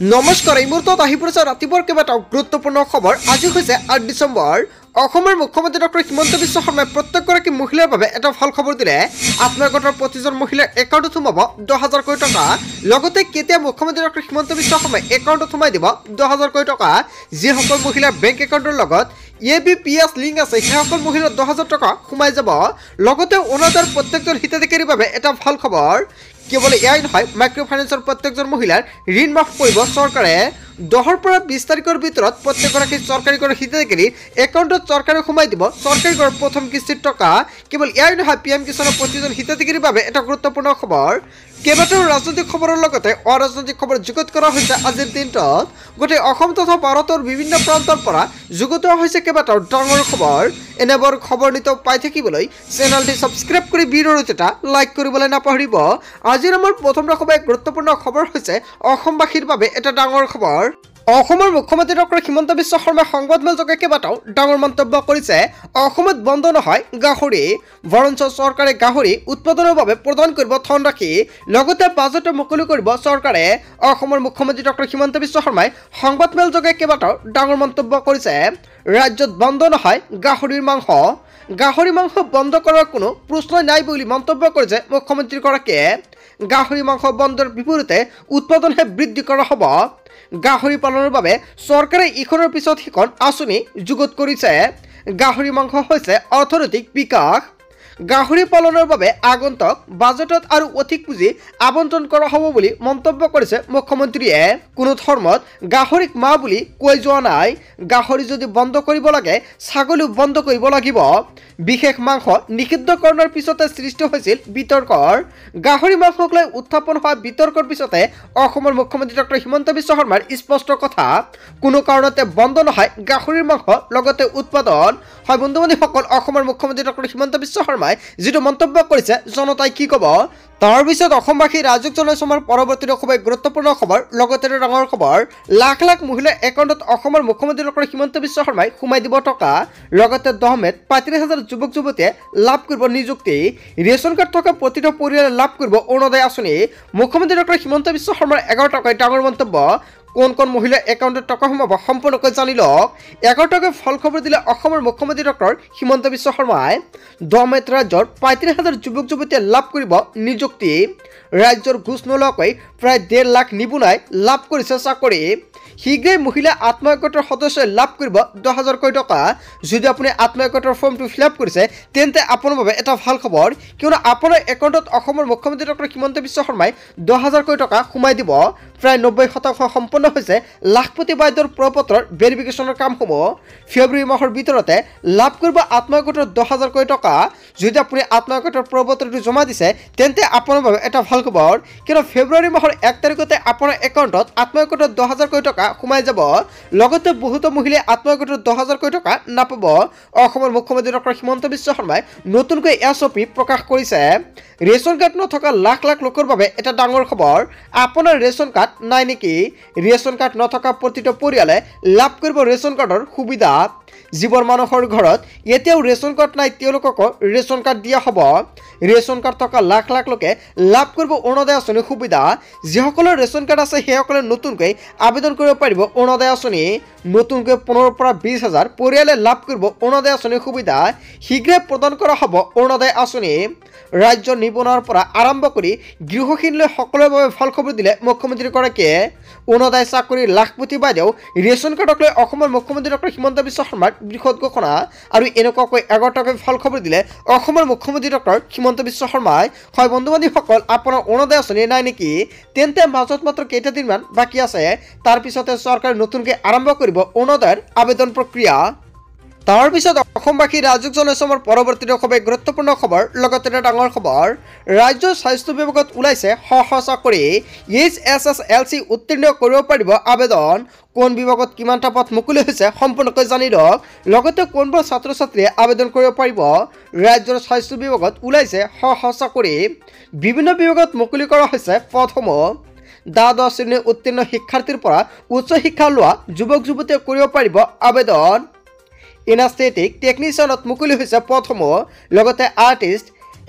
নমস্কাৰ এই মুহূৰ্তত আহি পৰিছে ৰাতিপুৱাৰ কেইবাটাও গুৰুত্বপূৰ্ণ খবৰ। আজি হৈছে 8 ডিচেম্বৰ। অসমৰ মুখ্যমন্ত্ৰী ডক্টৰ হিমন্ত বিশ্ব শৰ্মাই প্ৰত্যেকগৰাকী মহিলাৰ বাবে এটা ভাল খবৰ দিলে। আত্মসহায়ক প্ৰতিজন মহিলাৰ একাউণ্টত সোমাব 10,000 কোটি টকা। লগতে কেতিয়া মুখ্যমন্ত্ৰী ডক্টৰ হিমন্ত বিশ্ব শৰ্মাই একাউণ্টত সোমাই দিব 10,000 কোটি টকা। যিসকল মহিলাৰ বেংক একাউণ্টৰ লগত ABPS লিংক আছে সেইসকল মহিলাৰ 10,000 টকা সোমাই যাব। লগতে অৰুণোদয়ৰ প্ৰত্যেকজন হিতাধিকাৰীৰ বাবে এটা ভাল খবৰ। কেৱল এয়াই নহয়, মাইক্ৰ' ফাইনেন্সৰ প্ৰত্যেকজন মহিলাৰ ঋণ মাফ কৰিব চৰকাৰে। 10 পৰা 20 তাৰিখৰ ভিতৰত প্ৰত্যেকগৰাকী চৰকাৰী ঘৰৰ হিতাধিকাৰীৰ একাউণ্টত চৰকাৰে সোমাই দিব চৰকাৰী ঘৰৰ প্ৰথম কিস্তিৰ টকা। কেৱল এয়াই নহয়, PM কিষাণৰ প্ৰতিজন হিতাধিকাৰীৰ বাবে এটা গুৰুত্বপূৰ্ণ খবৰ। কেইবাটাও ৰাজনৈতিক খবৰৰ লগতে অৰাজনৈতিক খবৰ যুগুত কৰা হৈছে আজিৰ দিনটোত। গোটেই অসম তথা ভাৰতৰ বিভিন্ন প্ৰান্তৰ পৰা যুগুত হৈছে কেইবাটাও ডাঙৰ খবৰ। এনেবোৰ খবৰ নিতৌ পাই থাকিবলৈ চেনেলটি ছাবস্ক্ৰাইব কৰি ভিডিঅ'টো এটা লাইক কৰিবলৈ নাপাহৰিব। আজিৰ আমাৰ প্ৰথম গুৰুত্বপূৰ্ণ খবৰ হৈছে অসমবাসীৰ বাবে এটা ডাঙৰ খবৰ। অসমৰ মুখ্যমন্ত্ৰী ডক্টৰ হিমন্ত বিশ্ব শৰ্মাই সংবাদমেলযোগে কেইবাটাও ডাঙৰ মন্তব্য কৰিছে। অসমত বন্ধ নহয় গাহৰি, বৰঞ্চ চৰকাৰে গাহৰি উৎপাদনৰ বাবে প্ৰদান কৰিব ধনৰাশি। লগতে বাজেট মুকলি কৰিব চৰকাৰে। অসমৰ মুখ্যমন্ত্ৰী ডক্টৰ হিমন্ত বিশ্ব শৰ্মাই সংবাদমেলযোগে কেইবাটাও ডাঙৰ মন্তব্য কৰিছে। ৰাজ্যত বন্ধ নহয় গাহৰিৰ মাংস। গাহৰি মাংস বন্ধ কৰাৰ কোনো প্ৰশ্নই নাই বুলি মন্তব্য কৰিছে মুখ্যমন্ত্ৰীগৰাকীয়ে। গাহৰি মাংস বন্ধৰ বিপৰীতে উৎপাদনহে বৃদ্ধি কৰা হ'ব। গাহৰি পালনৰ বাবে চৰকাৰে ইখনৰ পিছত সিখন আঁচনি যুগুত কৰিছে। গাহৰি মাংস হৈছে অৰ্থনৈতিক বিকাশ। গাহৰি পালনৰ বাবে আগন্তুক বাজেটত আৰু অধিক পুঁজি আবণ্টন কৰা হ'ব বুলি মন্তব্য কৰিছে মুখ্যমন্ত্ৰীয়ে। কোনো ধৰ্মত গাহৰিক মা বুলি কৈ যোৱা নাই। গাহৰি যদি বন্ধ কৰিব লাগে, ছাগলীও বন্ধ কৰিব লাগিব। বিশেষ মাংস নিষিদ্ধকৰণৰ পিছতে সৃষ্টি হৈছিল বিতৰ্কৰ। গাহৰি মাংসক লৈ উত্থাপন হোৱা বিতৰ্কৰ পিছতে অসমৰ মুখ্যমন্ত্ৰী ডক্টৰ হিমন্ত বিশ্ব শৰ্মাৰ স্পষ্ট কথা, কোনো কাৰণতে বন্ধ নহয় গাহৰিৰ মাংস লগতে উৎপাদন। হয় বন্ধু-বান্ধৱীসকল, অসমৰ মুখ্যমন্ত্ৰী ডক্টৰ হিমন্ত বিশ্ব শৰ্মাই যিটো মন্তব্য কৰিছে জনতাই কি ক'ব তাৰ পিছত অসমবাসী ৰাজ্যক জনাইছো আমাৰ পৰৱৰ্তী খুবেই গুৰুত্বপূৰ্ণ খবৰ। লগতে ডাঙৰ খবৰ, লাখ লাখ মহিলাৰ একাউণ্টত অসমৰ মুখ্যমন্ত্ৰী ডক্টৰ হিমন্ত বিশ্ব শৰ্মাই সোমাই দিব টকা। লগতে 10 মে'ত 35,000 যুৱক যুৱতীয়ে লাভ কৰিব নিযুক্তি। ৰেচন কাৰ্ড থকা প্ৰতিটো পৰিয়ালে লাভ কৰিব অৰুণোদয় আঁচনি। মুখ্যমন্ত্ৰী ডক্টৰ হিমন্ত বিশ্ব শৰ্মাৰ 11 টকাই ডাঙৰ মন্তব্য। কোন কোন মহিলাৰ একাউণ্টত টকা সোমাব সম্পূৰ্ণকৈ জানি লওক। 11 টকাই ফল খবৰ দিলে অসমৰ মুখ্যমন্ত্ৰী ডক্টৰ হিমন্ত বিশ্ব শৰ্মাই। 10 মে'ত ৰাজ্যৰ 35,000 যুৱক যুৱতীয়ে লাভ কৰিব নিযুক্তি। ৰাজ্যৰ ঘোষ নোলোৱাকৈ প্ৰায় 1.5 লাখ নিবনুৱাই লাভ কৰিছে চাকৰি। শীঘ্ৰেই মহিলা আত্মসহায়ক গোটৰ সদস্যই লাভ কৰিব 10,000 কোটি টকা। যদি আপুনি আত্মসহায়ক গোটৰ ফৰ্মটো ফিল আপ কৰিছে তেন্তে আপোনাৰ বাবে এটা ভাল খবৰ, কিয়নো আপোনাৰ একাউণ্টত অসমৰ মুখ্যমন্ত্ৰী ডক্টৰ হিমন্ত বিশ্ব শৰ্মাই 10,000 কোটি টকা সোমাই দিব। প্ৰায় 90% সম্পন্ন হৈছে লাখপতি বাইদেউৰ প্ৰপত্ৰৰ ভেৰিফিকেশ্যনৰ কামসমূহ। ফেব্ৰুৱাৰী মাহৰ ভিতৰতে লাভ কৰিব আত্মসহায়ক গোটৰ 10,000 কোটি টকা। যদি আপুনি আত্মসহায়ক গোটৰ প্ৰপত্ৰটো জমা দিছে তেন্তে আপোনাৰ বাবে এটা ভাল খবৰ, কিয়নো ফেব্ৰুৱাৰী মাহৰ 1 তাৰিখতে আপোনাৰ একাউণ্টত আত্মসহায়ক গোটৰ 10,000 কোটি টকা সোমাই যাব। লগতে বহুতো মহিলাই আত্মসহায়ক গোটৰ 10,000 কোটি টকা নাপাব। অসমৰ মুখ্যমন্ত্ৰী ডক্টৰ হিমন্ত বিশ্ব শৰ্মাই নতুনকৈ SOP প্ৰকাশ কৰিছে। ৰেচন কাৰ্ড নথকা লাখ লাখ লোকৰ বাবে এটা ডাঙৰ খবৰ। আপোনাৰ ৰেচন কাৰ্ড নাই নেকি? ৰেচন কাৰ্ড নথকা প্ৰতিটো পৰিয়ালে লাভ কৰিব ৰেচন কাৰ্ডৰ সুবিধা। যিবোৰ মানুহৰ ঘৰত এতিয়াও ৰেচন কাৰ্ড নাই তেওঁলোককো ৰেচন কাৰ্ড দিয়া হ'ব। ৰেচন কাৰ্ড থকা লাখ লাখ লোকে লাভ কৰিব অৰুণোদয় আঁচনিৰ সুবিধা। যিসকলৰ ৰেচন কাৰ্ড আছে সেইসকলে নতুনকৈ আবেদন কৰিব পাৰিব অৰুণোদয় আঁচনি। নতুনকৈ 15 পৰা 20,000 পৰিয়ালে লাভ কৰিব অৰুণোদয় আঁচনিৰ সুবিধা। শীঘ্ৰে প্ৰদান কৰা হ'ব অৰুণোদয় আঁচনি। ৰাজ্যৰ নিবনুৱাৰ পৰা আৰম্ভ কৰি গৃহহীনলৈ সকলোৰে বাবে ভাল খবৰ দিলে মুখ্যমন্ত্ৰীগৰাকীয়ে। অৰুণোদয় চাকৰিৰ লাখপতি বাইদেউ ৰেচন কাৰ্ডক লৈ অসমৰ মুখ্যমন্ত্ৰী ডক্টৰ হিমন্ত বিশ্ব শৰ্মাৰ বৃহৎ ঘোষণা। আৰু এনেকুৱাকৈ 11 টকাকৈ ভাল খবৰ দিলে অসমৰ মুখ্যমন্ত্ৰী ডক্টৰ হিমন্ত বিশ্ব শৰ্মাই। হয় বন্ধু-বান্ধৱীসকল, আপোনাৰ অৰুণোদয় আঁচনি নাই নেকি? তেন্তে মাজত মাত্ৰ কেইটাদিনমান বাকী আছে। তাৰ পিছতে চৰকাৰে নতুনকৈ আৰম্ভ কৰিব অৰুণোদয়ৰ আবেদন প্ৰক্ৰিয়া। তাৰ পিছত অসমবাসী ৰাজ্যক জনাইছো আমাৰ পৰৱৰ্তী খুবেই গুৰুত্বপূৰ্ণ খবৰ। লগতে ডাঙৰ খবৰ, ৰাজ্যৰ স্বাস্থ্য বিভাগত ওলাইছে চাকৰি। HSSLC উত্তীৰ্ণ কৰিব পাৰিব আবেদন। কোন বিভাগত কিমানটা পদ মুকলি হৈছে সম্পূৰ্ণকৈ জানি লওক। লগতে কোনবোৰ ছাত্ৰ ছাত্ৰীয়ে আবেদন কৰিব পাৰিব। ৰাজ্যৰ স্বাস্থ্য বিভাগত ওলাইছে চাকৰি। বিভিন্ন বিভাগত মুকলি কৰা হৈছে পদসমূহ। দ্বাদশ শ্ৰেণীৰ উত্তীৰ্ণ শিক্ষাৰ্থীৰ পৰা উচ্চ শিক্ষা লোৱা যুৱক যুৱতীয়ে কৰিব পাৰিব আবেদন। ইনাষ্টেটিক টেকনিচিয়ানত মুকলি হৈছে পদসমূহ। লগতে আৰ্টিষ্ট,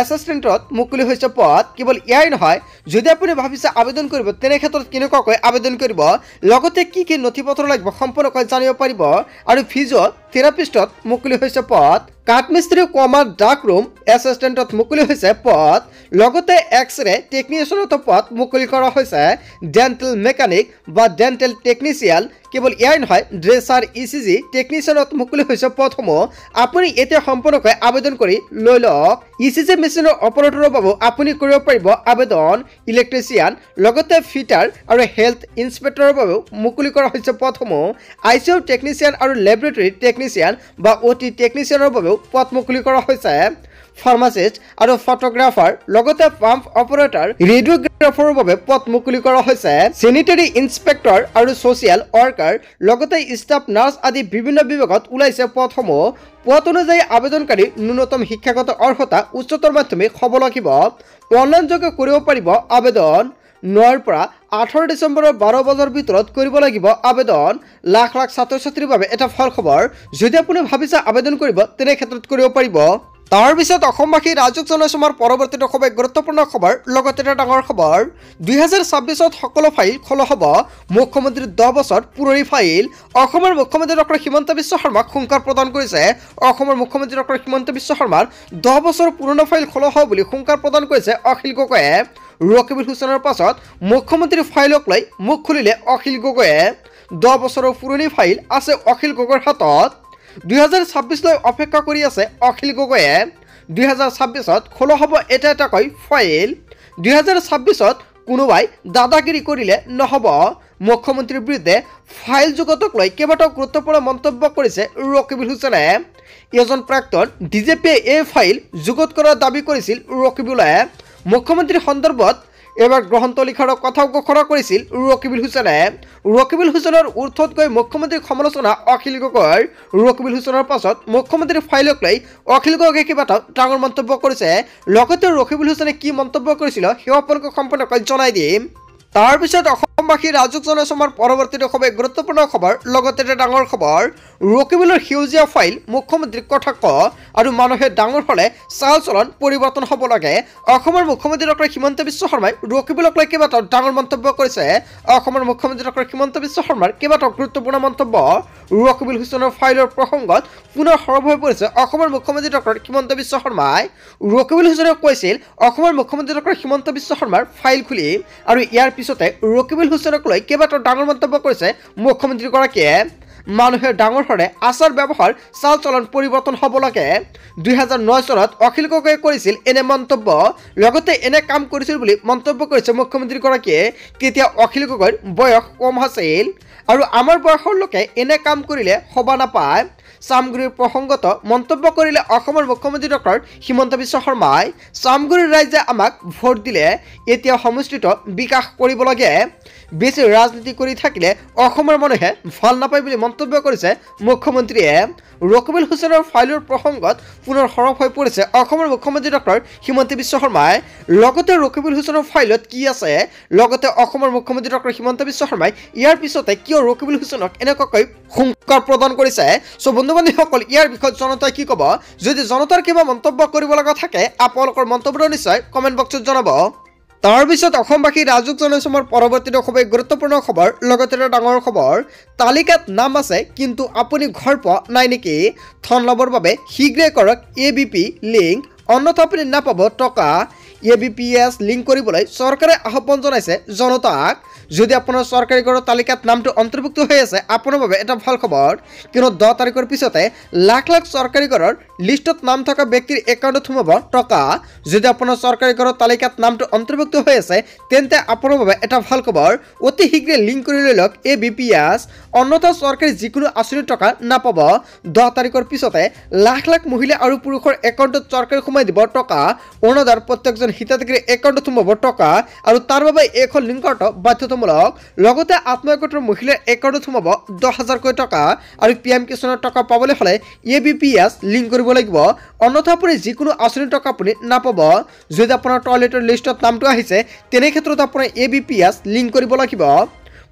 এছিষ্টেণ্টত মুকলি হৈছে পদ। কেৱল ইয়াই নহয়, যদি আপুনি ভাবিছে আবেদন কৰিব তেনে ক্ষেত্ৰত কেনেকুৱাকৈ আবেদন কৰিব, লগতে কি কি নথিপত্ৰ লাগিব সম্পূৰ্ণকৈ জানিব পাৰিব। আৰু ফিজিঅ'থেৰাপিষ্টত মুকলি হৈছে পদ। কাঠমিস্ত্ৰী ডাৰ্ক ৰুম এছিষ্টেণ্টত মুকলি হৈছে পদ। লগতে এক্সৰে টেকনিচিয়ানতো পদ মুকলি কৰা হৈছে। ডেণ্টেল মেকানিক বা ডেণ্টেল টেকনিচিয়ান, কেৱল ইয়াই নহয়, ড্ৰেছাৰ ECG টেকনিচিয়ানত মুকলি হৈছে পদসমূহ। আপুনি এতিয়া সম্পূৰ্ণকৈ আবেদন কৰি লৈ লওক। ECG মেচিনৰ অপাৰেটৰৰ বাবেও আপুনি কৰিব পাৰিব আবেদন। ইলেক্ট্ৰিচিয়ান, লগতে ফিটাৰ আৰু হেল্থ ইনস্পেক্টৰৰ বাবেও মুকলি কৰা হৈছে পদসমূহ। ICU টেকনিচিয়ান আৰু লেবৰেটৰী টেকনিচিয়ান বা OT টেকনিচিয়ানৰ বাবেও পদ মুকলি কৰা হৈছে। ফাৰ্মাচিষ্ট আৰু ফটোগ্ৰাফাৰ, লগতে পাম্প অপাৰেটৰ, ৰেডিঅ'গ্ৰাফাৰৰ বাবে পদ মুকলি কৰা হৈছে। চেনিটেৰী ইনস্পেক্টৰ আৰু ছ'চিয়েল ৱৰ্কাৰ, লগতে ষ্টাফ নাৰ্ছ আদি বিভিন্ন বিভাগত ওলাইছে পদসমূহ। পদ অনুযায়ী আবেদনকাৰী ন্যূনতম শিক্ষাগত অৰ্হতা উচ্চতৰ মাধ্যমিক হ'ব লাগিব। অনলাইনযোগে কৰিব পাৰিব আবেদন। 9ৰ পৰা 18 ডিচেম্বৰৰ 12 বজাৰ ভিতৰত কৰিব লাগিব আবেদন। লাখ লাখ ছাত্ৰ ছাত্ৰীৰ বাবে এটা ভাল খবৰ। যদি আপুনি ভাবিছে আবেদন কৰিব তেনে ক্ষেত্ৰত কৰিব পাৰিব। তাৰ পিছত অসমবাসী ৰাজুক জনাইছো আমাৰ পৰৱৰ্তী খুব গুৰুত্বপূৰ্ণ খবৰ, লগতে এটা ডাঙৰ খবৰ। 2026ত সকলো ফাইল খোলা হ'ব। মুখ্যমন্ত্ৰীৰ 10 বছৰ পুৰণি ফাইল। অসমৰ মুখ্যমন্ত্ৰী ডক্টৰ হিমন্ত বিশ্ব শৰ্মাক হুংকাৰ প্ৰদান কৰিছে। অসমৰ মুখ্যমন্ত্ৰী ডক্টৰ হিমন্ত বিশ্ব শৰ্মাৰ 10 বছৰ পুৰণি ফাইল খোলা হ'ব বুলি হুংকাৰ প্ৰদান কৰিছে অখিল গগৈয়ে। ৰকিবুল হুছেইনৰ পাছত মুখ্যমন্ত্ৰীৰ ফাইলক লৈ মুখ খুলিলে অখিল গগৈয়ে। 10 বছৰৰ পুৰণি ফাইল আছে অখিল গগৈৰ হাতত। 2026লৈ অপেক্ষা কৰি আছে অখিল গগৈয়ে। 2026ত খোলা হ'ব এটা এটাকৈ ফাইল। 2026ত কোনোবাই দাদাগিৰি কৰিলে নহ'ব। মুখ্যমন্ত্ৰীৰ বিৰুদ্ধে ফাইল যুগতক লৈ কেইবাটাও গুৰুত্বপূৰ্ণ মন্তব্য কৰিছে ৰকিবুল হুছেইনে। এজন প্ৰাক্তন DJPয়ে এই ফাইল যুগত কৰাৰ দাবী কৰিছিল ৰকিবুলে। মুখ্যমন্ত্ৰীৰ সন্দৰ্ভত এবাৰ গ্ৰন্থ লিখাৰ কথা ঘোষণা কৰিছিল ৰকিবুল হুছেইনে। ৰকিবুল হুছেইনৰ উৰ্ধত গৈ মুখ্যমন্ত্ৰীৰ সমালোচনা অখিল গগৈৰ। ৰকিবুল হুছেইনৰ পাছত মুখ্যমন্ত্ৰীৰ ফাইলক লৈ অখিল গগৈয়ে কেইবাটাও ডাঙৰ মন্তব্য কৰিছে। লগতে ৰকিবুল হুছেইনে কি মন্তব্য কৰিছিল সেয়া আপোনালোকক সম্পূৰ্ণকৈ জনাই দিম। তাৰপিছত অসমবাসী ৰাজুক জনাইছো আমাৰ পৰৱৰ্তী খুব গুৰুত্বপূৰ্ণ খবৰ, লগতে এটা ডাঙৰ খবৰ। ৰকিবুলৰ সেউজীয়া ফাইল মুখ্যমন্ত্ৰীক কটাক্ষ আৰু মানুহে ডাঙৰ হ'লে চাল চলন পৰিৱৰ্তন হ'ব লাগে। অসমৰ মুখ্যমন্ত্ৰী ডক্টৰ হিমন্ত বিশ্ব শৰ্মাই ৰকিবুলক লৈ কেইবাটাও ডাঙৰ মন্তব্য কৰিছে। অসমৰ মুখ্যমন্ত্ৰী ডক্টৰ হিমন্ত বিশ্ব শৰ্মাৰ কেইবাটাও গুৰুত্বপূৰ্ণ মন্তব্য। ৰকিবুল হুছেইনৰ ফাইলৰ প্ৰসংগত পুনৰ সৰব হৈ পৰিছে অসমৰ মুখ্যমন্ত্ৰী ডক্টৰ হিমন্ত বিশ্ব শৰ্মাই। ৰকিবুল হুছেইনে কৈছিল অসমৰ মুখ্যমন্ত্ৰী ডক্টৰ হিমন্ত বিশ্ব শৰ্মাৰ ফাইল খুলিম। আৰু ইয়াৰ পিছতে ৰকিবুল হুছেইনক লৈ কেইবাটাও ডাঙৰ মন্তব্য কৰিছে মুখ্যমন্ত্ৰীগৰাকীয়ে। মানুহে ডাঙৰ হ'লে আচাৰ ব্যৱহাৰ চাল চলন পৰিৱৰ্তন হ'ব লাগে। 2009 চনত অখিল গগৈয়ে কৰিছিল এনে মন্তব্য, লগতে এনে কাম কৰিছিল বুলি মন্তব্য কৰিছে মুখ্যমন্ত্ৰীগৰাকীয়ে। তেতিয়া অখিল গগৈৰ বয়স কম আছিল আৰু আমাৰ বয়সৰ লোকে এনে কাম কৰিলে শোভা নাপায়। চামগুৰিৰ প্ৰসংগত মন্তব্য কৰিলে অসমৰ মুখ্যমন্ত্ৰী ডক্টৰ হিমন্ত বিশ্ব শৰ্মাই। চামগুৰিৰ ৰাইজে আমাক ভোট দিলে, এতিয়া সমষ্টিত বিকাশ কৰিব লাগে। বেছি ৰাজনীতি কৰি থাকিলে অসমৰ মানুহে ভাল নাপায় বুলি মন্তব্য কৰিছে মুখ্যমন্ত্ৰীয়ে। ৰকিবুল হুছেইনৰ ফাইলৰ প্ৰসংগত পুনৰ সৰব হৈ পৰিছে অসমৰ মুখ্যমন্ত্ৰী ডক্টৰ হিমন্ত বিশ্ব শৰ্মাই। লগতে ৰকিবুল হুছেইনৰ ফাইলত কি আছে, লগতে অসমৰ মুখ্যমন্ত্ৰী ডক্টৰ হিমন্ত বিশ্ব শৰ্মাই ইয়াৰ পিছতে কিয় ৰকিবুল হুছেইনক এনেকুৱাকৈ হুংকাৰ প্ৰদান কৰিছে। চ' বন্ধু বান্ধৱীসকল, ইয়াৰ বিষয়ত জনতাই কি ক'ব? যদি জনতাৰ কিবা মন্তব্য কৰিব লগা থাকে আপোনালোকৰ মন্তব্য নিশ্চয় কমেণ্ট বক্সত জনাব। তাৰপিছত অসমবাসী ৰাজুক জনাইছো আমাৰ পৰৱৰ্তী খুব গুৰুত্বপূৰ্ণ খবৰ, লগতে এটা ডাঙৰ খবৰ। তালিকাত নাম আছে কিন্তু আপুনি ঘৰ পোৱা নাই নেকি? ধন লাভৰ বাবে শীঘ্ৰে কৰক ABP লিংক, অন্যথা আপুনি নাপাব টকা। ABPS লিংক কৰিবলৈ চৰকাৰে আহ্বান জনাইছে জনতাক। যদি আপোনাৰ চৰকাৰী ঘৰৰ তালিকাত নামটো অন্তৰ্ভুক্ত হৈ আছে আপোনাৰ বাবে এটা ভাল খবৰ, কিয়নো 10 তাৰিখৰ পিছতে লাখ লাখ চৰকাৰী ঘৰৰ লিষ্টত নাম থকা ব্যক্তিৰ একাউণ্টত সোমাব টকা। যদি আপোনাৰ চৰকাৰী ঘৰৰ তালিকাত নামটো অন্তৰ্ভুক্ত হৈ আছে তেন্তে আপোনাৰ বাবে এটা ভাল খবৰ। অতি শীঘ্ৰে লিংক কৰি লৈ লওক ABPS, অন্যথা চৰকাৰী যিকোনো আঁচনিৰ টকা নাপাব। 10 তাৰিখৰ পিছতে লাখ লাখ মহিলা আৰু পুৰুষৰ একাউণ্টত চৰকাৰে সোমাই দিব টকা। অৰুণোদয়ৰ প্ৰত্যেকজন হিতাধিকাৰীৰ একাউণ্টত সোমাব টকা আৰু তাৰ বাবে এখন লিংক কৰাটো বাধ্যতামূলক। লগতে আত্মসহায়ক মহিলাৰ একাউণ্টত সোমাব 10,000কৈ টকা আৰু PM কিষাণৰ টকা পাবলৈ হ'লে ABPS লিংক কৰিব লাগিব, অন্যথা আপুনি যিকোনো আঁচনিৰ টকা আপুনি নাপাব। যদি আপোনাৰ টয়লেটৰ লিষ্টত নামটো আহিছে তেনে ক্ষেত্ৰত আপোনাৰ ABPS লিংক কৰিব লাগিব।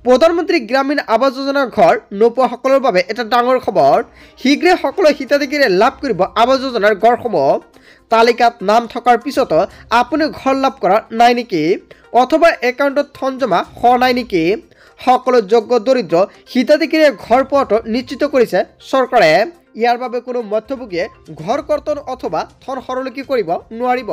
প্ৰধানমন্ত্ৰী গ্ৰামীণ আৱাস যোজনাৰ ঘৰ নোপোৱাসকলৰ বাবে এটা ডাঙৰ খবৰ। শীঘ্ৰে সকলো হিতাধিকাৰীয়ে লাভ কৰিব আৱাস যোজনাৰ ঘৰসমূহ। তালিকাত নাম থকাৰ পিছতো আপুনি ঘৰ লাভ কৰা নাই নেকি, অথবা একাউণ্টত ধন জমা হোৱা নাই নেকি? সকলো যোগ্য দৰিদ্ৰ হিতাধিকাৰীয়ে ঘৰ পোৱাটো নিশ্চিত কৰিছে চৰকাৰে। ইয়াৰ বাবে কোনো মধ্যভোগীয়ে ঘৰ কৰ্তন অথবা ধন সৰলীকৰণ কৰিব নোৱাৰিব।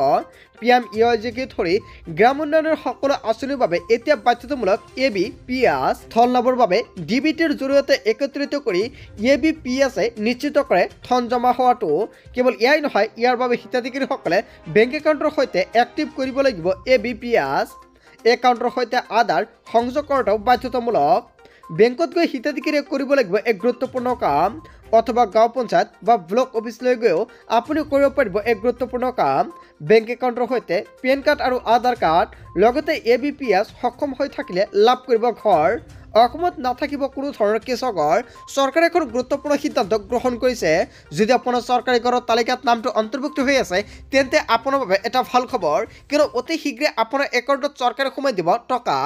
PMEYJকে ধৰি গ্ৰাম উন্নয়নৰ সকলো আঁচনিৰ বাবে এতিয়া বাধ্যতামূলক ABPS ধন লাভৰ বাবে DBTৰ জৰিয়তে একত্ৰিত কৰি ABPSে নিশ্চিত কৰে ধন জমা হোৱাটো। কেৱল এয়াই নহয়, ইয়াৰ বাবে হিতাধিকাৰীসকলে বেংক একাউণ্টৰ সৈতে এক্টিভ কৰিব লাগিব ABPS। একাউণ্টৰ সৈতে আধাৰ সংযোগ কৰাটো বাধ্যতামূলক। বেংকত গৈ হিতাধিকাৰীয়ে কৰিব লাগিব এক গুৰুত্বপূৰ্ণ কাম, অথবা গাঁও পঞ্চায়ত বা ব্লক অফিচলৈ গৈও আপুনি কৰিব পাৰিব এক গুৰুত্বপূৰ্ণ কাম। বেংক একাউণ্টৰ সৈতে পেন কাৰ্ড আৰু আধাৰ কাৰ্ড লগতে ABPS সক্ষম হৈ থাকিলে লাভ কৰিব ঘৰ। অসমত নাথাকিব কোনো ধৰণৰ কেঁচা ঘৰ। চৰকাৰে এখন গুৰুত্বপূৰ্ণ সিদ্ধান্ত গ্ৰহণ কৰিছে। যদি আপোনাৰ চৰকাৰী ঘৰৰ তালিকাত নামটো অন্তৰ্ভুক্ত হৈ আছে তেন্তে আপোনাৰ বাবে এটা ভাল খবৰ, কিয়নো অতি শীঘ্ৰে আপোনাৰ একাউণ্টত চৰকাৰে সোমাই দিব টকা।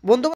বন্ধু